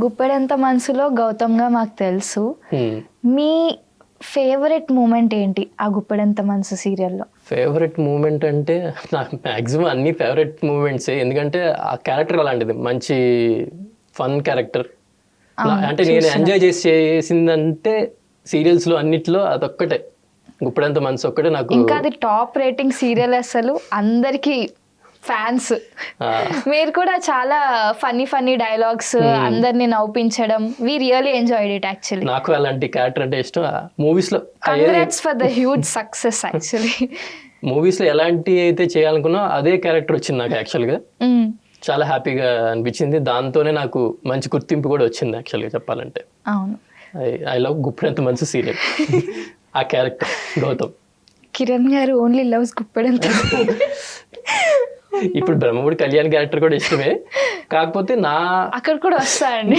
గుప్పెడంత మనసులో గౌతమ్గా మాకు తెలుసు. మీ ఫేవరెట్ మూమెంట్ ఏంటి ఆ గుప్పెడంత మనసు సీరియల్లో? ఫేవరెట్ మూమెంట్ అంటే నాకు మ్యాక్సిమం అన్ని ఫేవరెట్ మూమెంట్సే, ఎందుకంటే ఆ క్యారెక్టర్ అలాంటిది, మంచి ఫన్ క్యారెక్టర్. అంటే నేను ఎంజాయ్ చేసిందంటే సీరియల్స్లో అన్నిట్లో అదొక్కటే, గుప్పెడంత మనసు ఒక్కటే నాకు. ఇంకా అది టాప్ రేటింగ్ సీరియల్, అసలు అందరికి ఫ్యాన్స్. మీరు కూడా చాలా ఫన్నీ డైలాగ్స్, అందరిని నవ్వించడం, we really enjoyed it actually. నాకు అలాంటి క్యారెక్టర్ అంటే ఇష్టం. మూవీస్లో congrats for the huge success actually. మూవీస్లో ఎలాంటి అయితే చేయాలనుకున్నా అదే క్యారెక్టర్ వచ్చింది నాకు యాక్చువల్గా. చాలా హ్యాపీగా అనిపించింది. దాంతోనే నాకు మంచి గుర్తింపు కూడా వచ్చింది యాక్చువల్గా చెప్పాలంటే. అవును, ఐ లవ్ గుప్పెడంత మనసు సీరియల్. ఆ క్యారెక్టర్ గౌతమ్. కిరణ్ గారు ఓన్లీ లవ్స్ గుప్పెడంత. ఇప్పుడు బ్రహ్మముడి కళ్యాణ్ క్యారెక్టర్ కూడా ఇష్టమే, కాకపోతే నా అక్కడ కూడా వస్తాయండి.